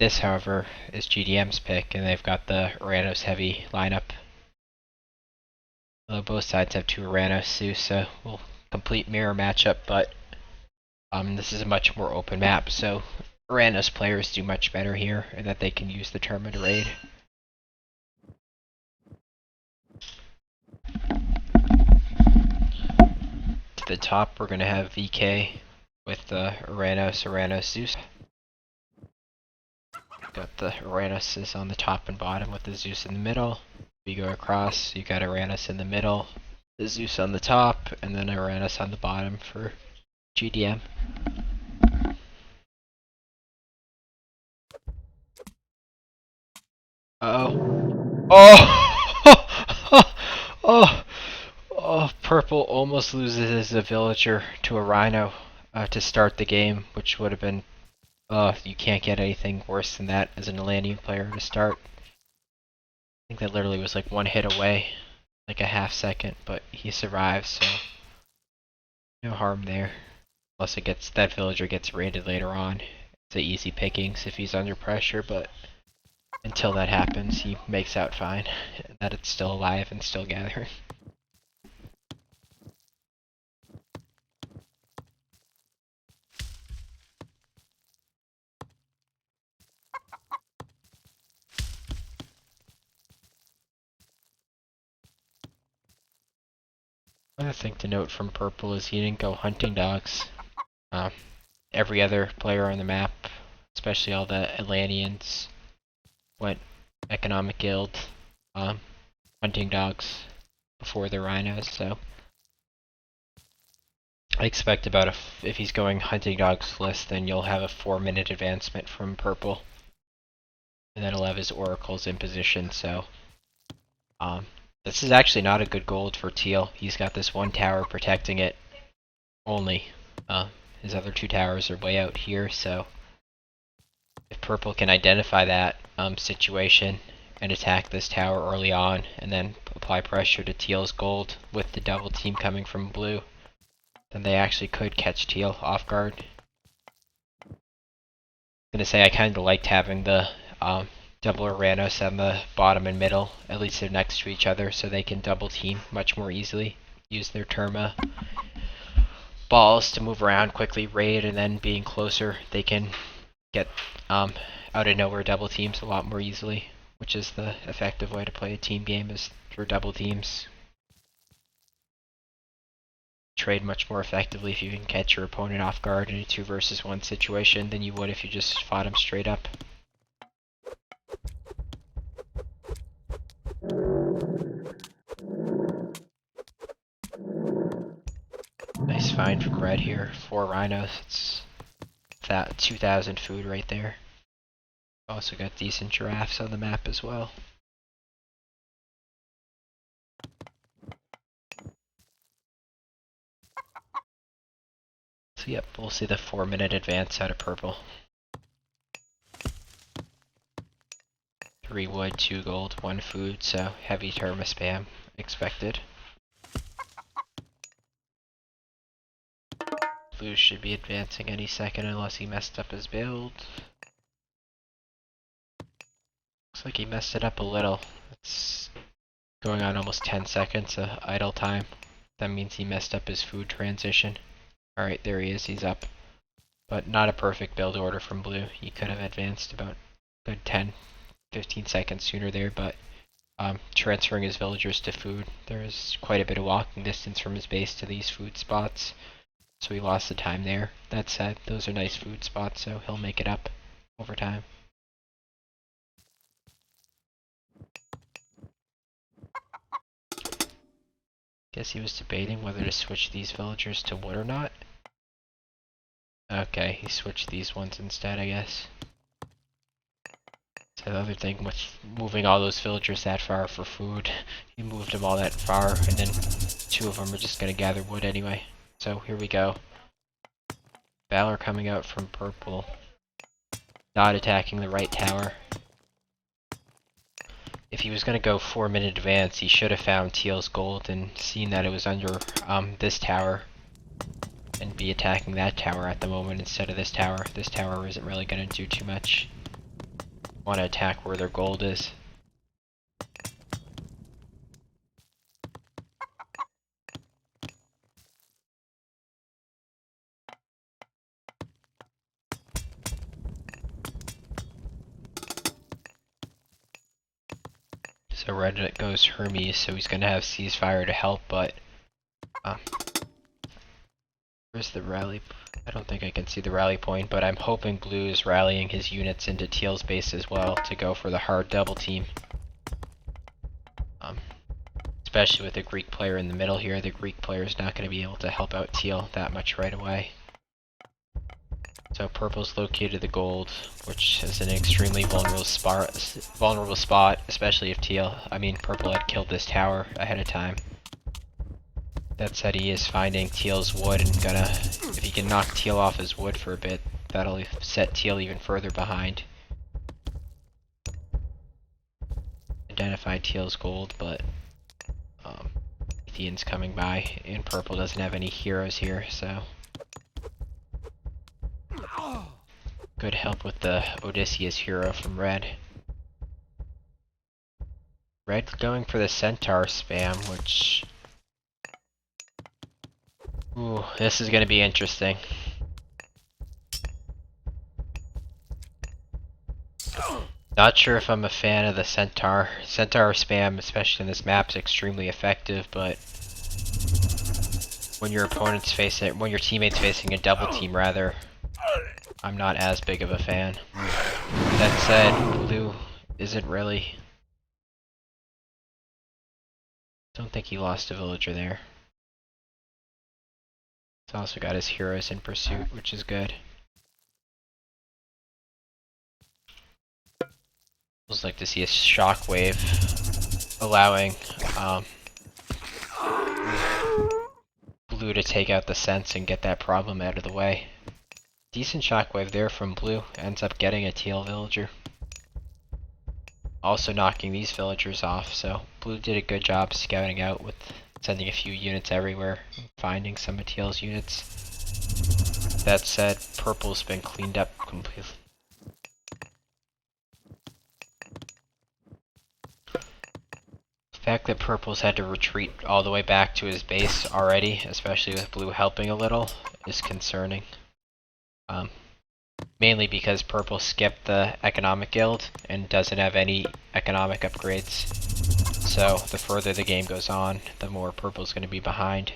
This, however, is GDM's pick, and they've got the Uranos heavy lineup. Although both sides have two Uranos too, so we'll complete mirror matchup, but this is a much more open map, so Uranos players do much better here, and that they can use the Terma to raid. To the top, we're going to have VK with the Uranos, Zeus. Got the Uranus on the top and bottom with the Zeus in the middle. We go across, you got Uranus in the middle, the Zeus on the top, and then Uranus on the bottom for GDM. Oh, purple almost loses a villager to a rhino to start the game, which would have been, you can't get anything worse than that as an Atlantean player to start. I think that literally was like one hit away, like a half second, but he survives, so no harm there. Unless that villager gets raided later on. It's an easy pickings if he's under pressure, but until that happens, he makes out fine, that it's still alive and still gathering. Another thing to note from purple is he didn't go hunting dogs. Every other player on the map, especially all the Atlanteans, went economic guild, hunting dogs before the rhinos, so I expect about if he's going hunting dogs list, then you'll have a 4-minute advancement from purple. And then he'll have his oracles in position, so this is actually not a good gold for teal. He's got this one tower protecting it only. His other two towers are way out here, so if purple can identify that situation and attack this tower early on, and then apply pressure to teal's gold with the double team coming from blue, then they actually could catch teal off guard. I'm gonna say I kind of liked having the double Uranos on the bottom and middle. At least they're next to each other, so they can double team much more easily. Use their Terma balls to move around quickly, raid, and then being closer, they can get out of nowhere double teams a lot more easily, which is the effective way to play a team game, is through double teams. Trade much more effectively if you can catch your opponent off guard in a 2 versus 1 situation than you would if you just fought him straight up. Nice find from red here, 4 rhinos. It's that 2,000 food right there. Also got decent giraffes on the map as well. So yep, we'll see the 4-minute advance out of purple. 3 wood, 2 gold, 1 food, so heavy Terma spam expected. Blue should be advancing any second unless he messed up his build. Looks like he messed it up a little. It's going on almost 10 seconds of idle time. That means he messed up his food transition. Alright, there he is, he's up. But not a perfect build order from blue. He could have advanced about a good 10-15 seconds sooner there, but transferring his villagers to food, there is quite a bit of walking distance from his base to these food spots, so he lost the time there. That said, those are nice food spots, so he'll make it up over time. Guess he was debating whether to switch these villagers to wood or not. Okay, he switched these ones instead, I guess. So the other thing with moving all those villagers that far for food, he moved them all that far, and then 2 of them are just gonna gather wood anyway. So here we go. Valor coming out from purple. Not attacking the right tower. If he was going to go 4-minute advance, he should have found teal's gold and seen that it was under this tower, and be attacking that tower at the moment instead of this tower. This tower isn't really going to do too much. want to attack where their gold is. So red goes Hermes, so he's gonna have ceasefire to help, but where's the rally? I don't think I can see the rally point, but I'm hoping blue is rallying his units into teal's base as well to go for the hard double team. Especially with the Greek player in the middle here, the Greek player is not going to be able to help out teal that much right away. So purple's located the gold, which is an extremely vulnerable spot, especially if purple had killed this tower ahead of time. That said, he is finding teal's wood and if he can knock teal off his wood for a bit, that'll set teal even further behind. Identify teal's gold, but Athenian's coming by, and purple doesn't have any heroes here, so good help with the Odysseus hero from red. Red going for the centaur spam, which... Ooh, this is gonna be interesting. Not sure if I'm a fan of the centaur. Centaur spam, especially in this map, is extremely effective, but when your teammate's facing a double team rather, I'm not as big of a fan. That said, blue isn't really... Don't think he lost a villager there. He's also got his heroes in pursuit, which is good. I'd like to see a shockwave allowing blue to take out the sense and get that problem out of the way. Decent shockwave there from blue, ends up getting a teal villager. Also knocking these villagers off, so blue did a good job scouting out with sending a few units everywhere and finding some of teal's units. That said, purple's been cleaned up completely. The fact that purple's had to retreat all the way back to his base already, especially with blue helping a little, is concerning. Mainly because purple skipped the economic guild and doesn't have any economic upgrades. So the further the game goes on, the more purple's going to be behind.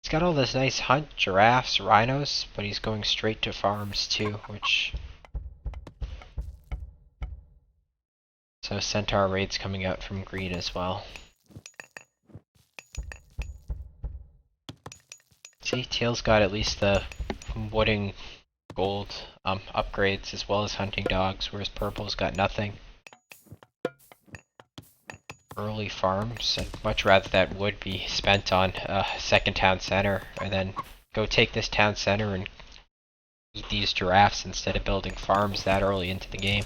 He's got all this nice hunt, giraffes, rhinos, but he's going straight to farms too, which... So centaur raids coming out from green as well. See, teal's got at least the wooding gold upgrades as well as hunting dogs, whereas purple's got nothing. Early farms, I'd much rather that wood be spent on a second town center and then go take this town center and eat these giraffes instead of building farms that early into the game.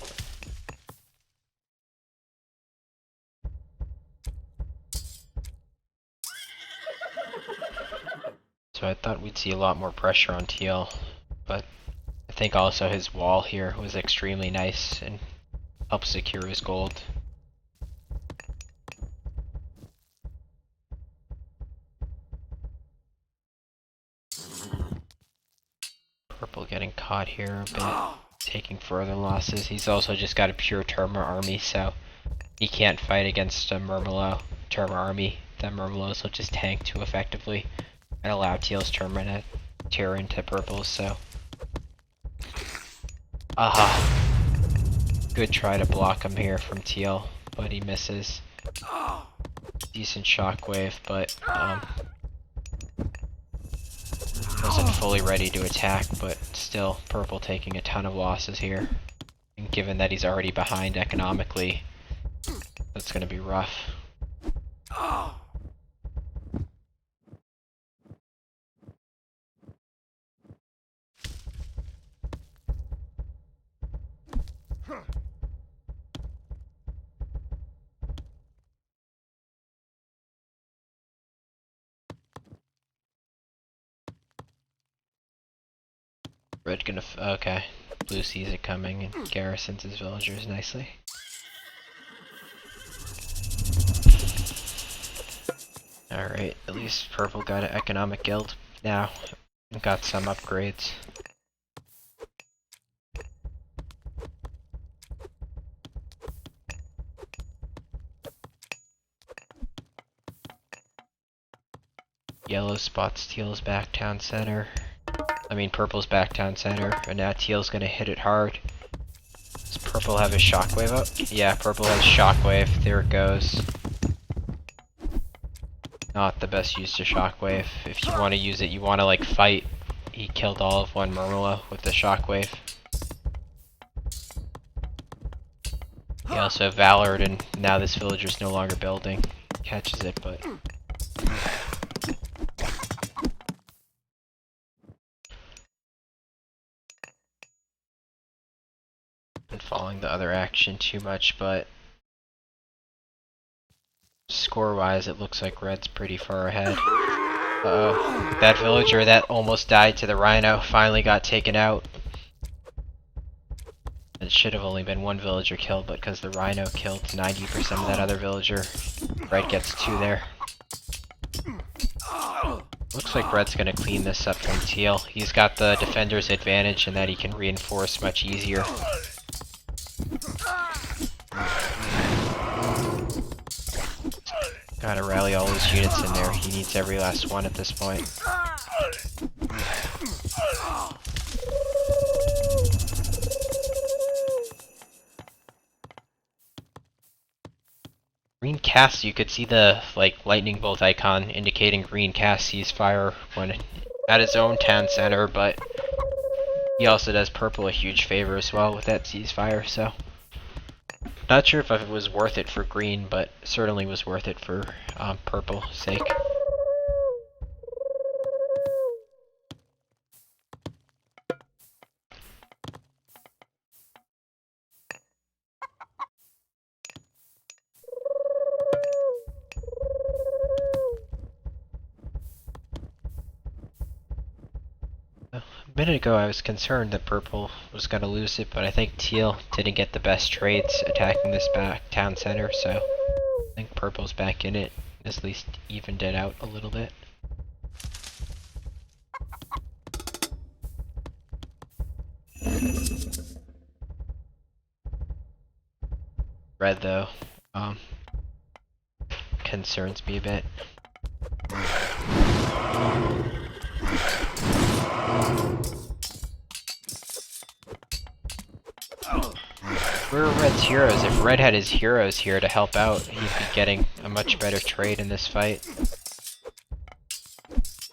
So I thought we'd see a lot more pressure on teal, but I think also his wall here was extremely nice and helped secure his gold. Purple getting caught here a bit, taking further losses. He's also just got a pure Terma army, so he can't fight against a Terma army. The Murmelos will just tank too effectively and allow teal's Terma to tear into purple's, so... Good try to block him here from teal, but he misses. Decent shockwave, but wasn't fully ready to attack, but still purple taking a ton of losses here. And given that he's already behind economically, that's gonna be rough. Red gonna okay. blue sees it coming and garrisons his villagers nicely. Alright, at least purple got an economic guild now and got some upgrades. Yellow spots teal's back town center. Purple's back town center, and now teal's gonna hit it hard. Does purple have his shockwave up? Yeah, purple has shockwave. There it goes. Not the best use to shockwave. If you want to use it, you want to like fight. He killed all of one Murmula with the shockwave. He also valored, and now this villager's no longer building. Catches it, but been following the other action too much, but score-wise, it looks like red's pretty far ahead. Uh-oh. That villager that almost died to the rhino finally got taken out. It should have only been one villager killed, but because the rhino killed 90% of that other villager, red gets 2 there. Looks like red's gonna clean this up from teal. He's got the defender's advantage in that he can reinforce much easier. Gotta rally all his units in there. He needs every last one at this point. Green casts, you could see the lightning bolt icon indicating green cast sees fire when at his own town center, but he also does purple a huge favor as well with that sees fire, so not sure if it was worth it for green, but certainly was worth it for purple's sake. A minute ago I was concerned that purple was going to lose it, but I think teal didn't get the best trades attacking this back town center, so I think purple's back in it, at least evened it out a little bit. Red though, concerns me a bit. Where are red's heroes? If red had his heroes here to help out, he'd be getting a much better trade in this fight.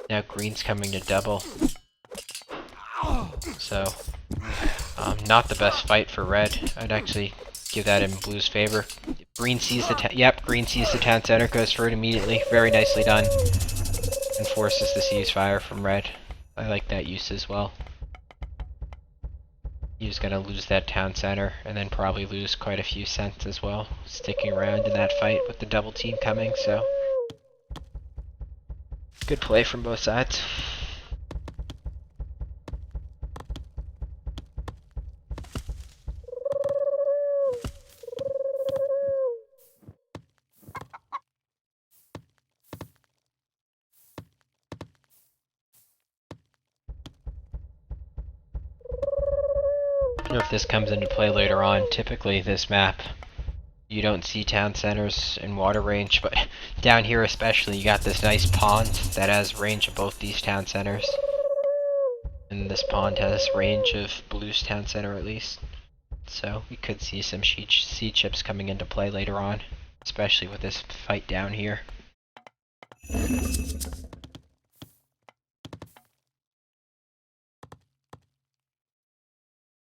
Now green's coming to double. So, not the best fight for red. I'd actually give that in blue's favor. Green sees the green sees the town center, goes for it immediately. Very nicely done. And forces the ceasefire from red. I like that use as well. He was gonna lose that town center, and then probably lose quite a few cents as well, sticking around in that fight with the double team coming, so good play from both sides. I don't know if this comes into play later on. Typically this map you don't see town centers in water range, but down here especially you got this nice pond that has range of both these town centers. And this pond has range of blue's town center at least. So we could see some sea chips coming into play later on, especially with this fight down here.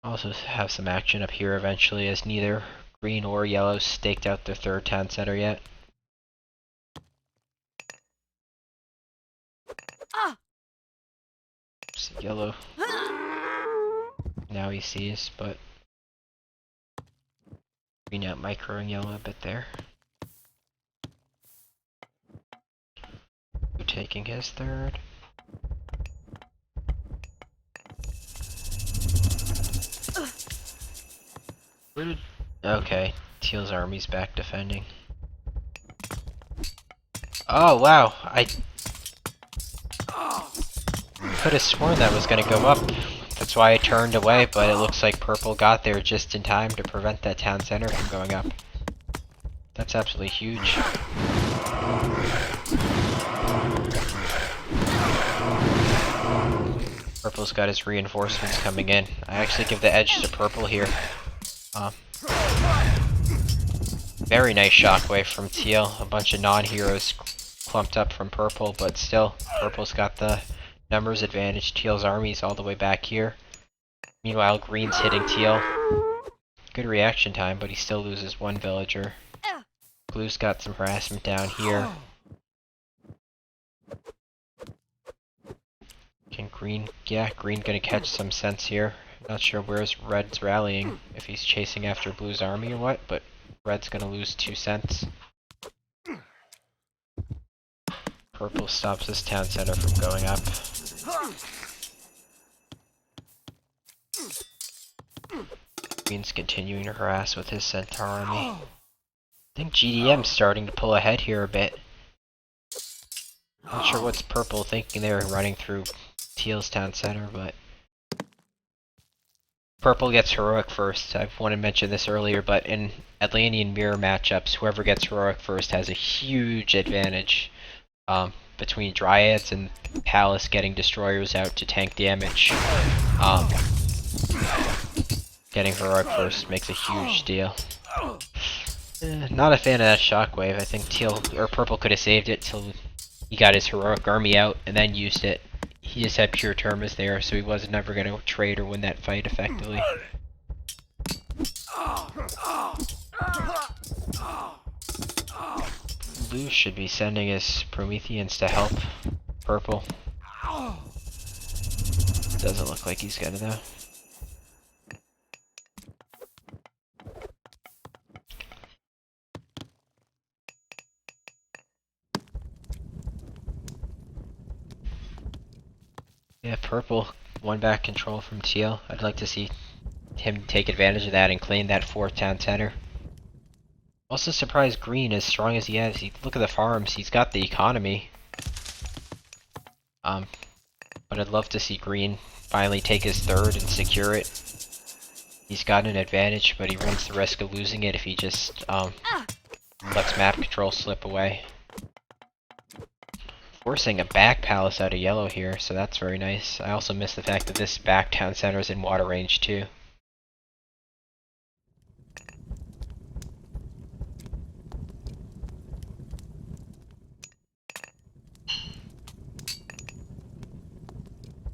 Also have some action up here eventually, as neither green or yellow staked out their third town center yet. So yellow now he sees, but green out microing yellow a bit there. Blue taking his third. Where did... Okay, Teal's army's back defending. Oh, wow, I could have sworn that was gonna go up. That's why I turned away, but it looks like purple got there just in time to prevent that town center from going up. That's absolutely huge. Purple's got his reinforcements coming in. I actually give the edge to purple here. Very nice shockwave from Teal. A bunch of non-heroes clumped up from purple, but still, purple's got the numbers advantage. Teal's army's all the way back here. Meanwhile, green's hitting Teal. Good reaction time, but he still loses one villager. Blue's got some harassment down here. Can green... Yeah, green gonna catch some sense here. Not sure where's red's rallying, if he's chasing after blue's army or what, but red's gonna lose 2 cents. Purple stops this town center from going up. Green's continuing to harass with his centaur army. I think GDM's starting to pull ahead here a bit. Not sure what's purple thinking they were running through Teal's town center, but... Purple gets heroic first. I wanted to mention this earlier, but in Atlantean mirror matchups, whoever gets heroic first has a huge advantage between Dryads and Palace getting destroyers out to tank damage. Getting heroic first makes a huge deal. Not a fan of that shockwave. I think purple could have saved it till he got his heroic army out and then used it. He just had pure Termas there, so he was never going to trade or win that fight effectively. Blue should be sending his Prometheans to help purple. Doesn't look like he's gonna though. Yeah, purple won back control from Teal. I'd like to see him take advantage of that and claim that 4th town center. Also surprised green, as strong as he is. Look at the farms, he's got the economy. But I'd love to see green finally take his 3rd and secure it. He's got an advantage, but he runs the risk of losing it if he just lets map control slip away. Forcing a back palace out of yellow here, so that's very nice. I also miss the fact that this back town center is in water range too.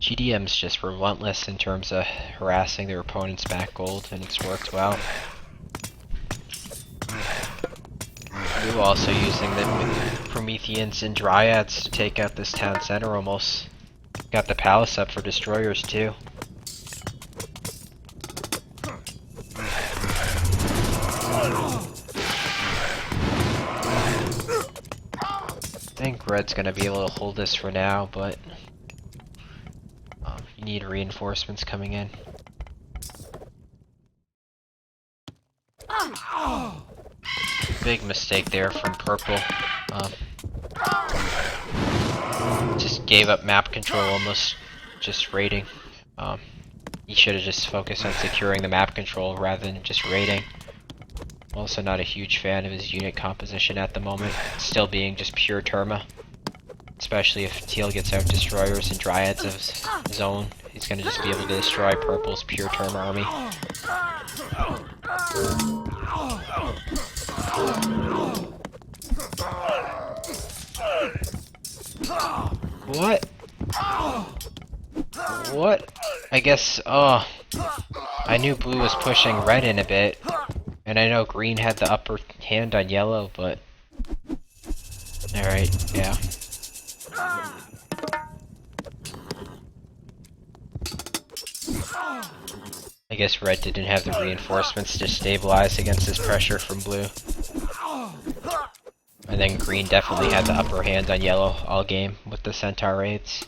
GDM's just relentless in terms of harassing their opponent's back gold, and it's worked well. Blue also using the Prometheans and Dryads to take out this town center almost. Got the palace up for destroyers too. I think red's gonna be able to hold this for now, but you need reinforcements coming in. Big mistake there from purple. Just gave up map control almost just raiding. He should have just focused on securing the map control rather than just raiding. Also not a huge fan of his unit composition at the moment, still being just pure Terma. Especially if Teal gets out destroyers and Dryads of his own, he's gonna just be able to destroy purple's pure Terma army. What? What? I guess, I knew blue was pushing red in a bit, and I know green had the upper hand on yellow, but... Alright, yeah. I guess red didn't have the reinforcements to stabilize against this pressure from blue. And then green definitely had the upper hand on yellow all game with the centaur raids.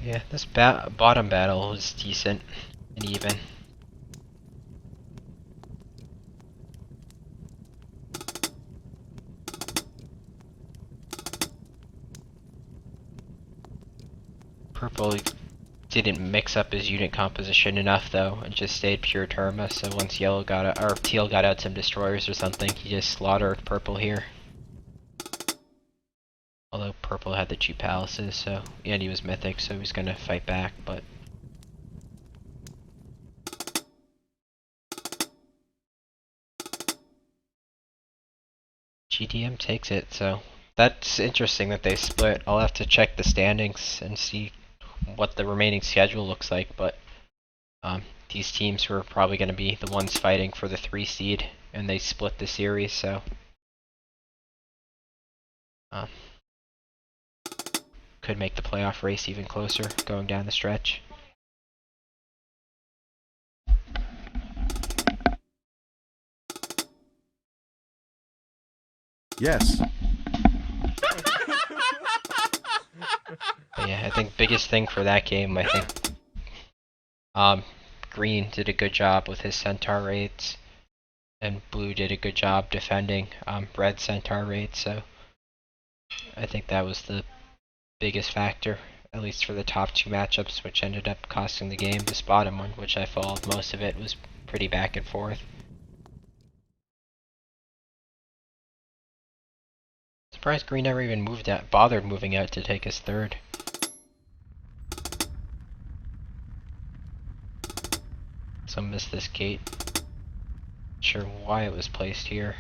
Yeah, this bottom battle was decent and even. Purple didn't mix up his unit composition enough though, and just stayed pure Terma, so once yellow got out, or teal got out some destroyers or something, he just slaughtered purple here. Although purple had the 2 palaces, so, and he was mythic, so he was gonna fight back, but... GDM takes it, so... That's interesting that they split. I'll have to check the standings and see what the remaining schedule looks like, but... these teams were probably going to be the ones fighting for the 3 seed, and they split the series, so... could make the playoff race even closer going down the stretch. Yes. But yeah, I think biggest thing for that game, I think, Green did a good job with his Centaur raids, and Blue did a good job defending Red Centaur raids, so I think that was the biggest factor, at least for the top 2 matchups, which ended up costing the game. This bottom one, which I followed most of it, was pretty back and forth. Surprised Green never even bothered moving out to take his 3rd. Some missed this gate. Not sure why it was placed here.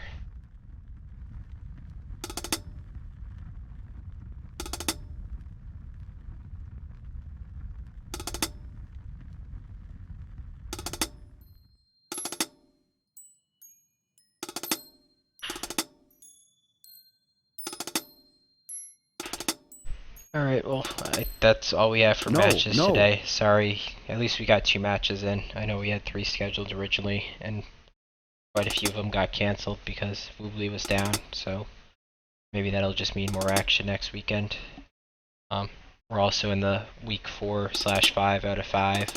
Alright, well, that's all we have for matches today. Sorry, at least we got 2 matches in. I know we had 3 scheduled originally, and quite a few of them got cancelled because Woobly was down, so maybe that'll just mean more action next weekend. We're also in the week 4/5 out of 5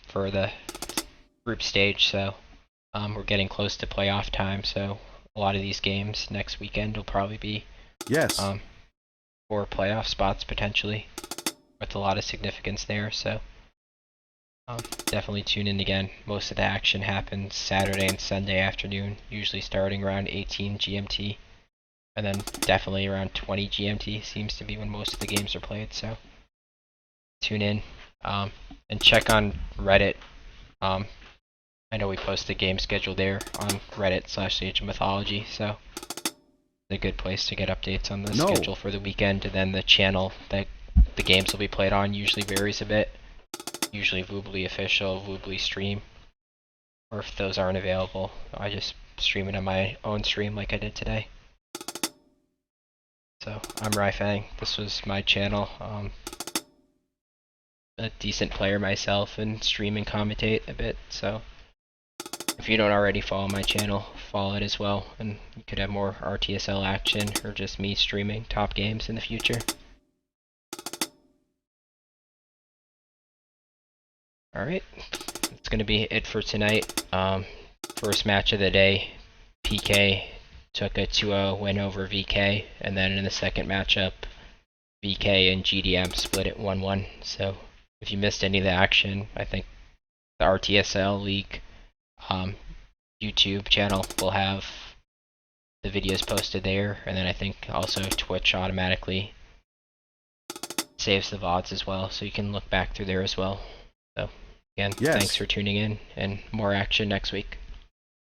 for the group stage, so we're getting close to playoff time, so a lot of these games next weekend will probably be for playoff spots potentially, with a lot of significance there, so definitely tune in again. Most of the action happens Saturday and Sunday afternoon, usually starting around 18 GMT, and then definitely around 20 GMT seems to be when most of the games are played, so tune in, and check on Reddit. I know we post the game schedule there on Reddit/Age of Mythology, so a good place to get updates on the schedule for the weekend, and then the channel that the games will be played on usually varies a bit. Usually Woobly official, Woobly stream, or if those aren't available, I just stream it on my own stream like I did today. So I'm Ryfang. This was my channel. A decent player myself and stream and commentate a bit, so if you don't already follow my channel, follow it as well, and you could have more RTSL action or just me streaming top games in the future. Alright, that's going to be it for tonight. First match of the day, PK took a 2-0 win over VK, and then in the second matchup, VK and GDM split it 1-1. So if you missed any of the action, I think the RTSL League YouTube channel will have the videos posted there, and then I think also Twitch automatically saves the VODs as well, so you can look back through there as well. So again, thanks for tuning in, and more action next week.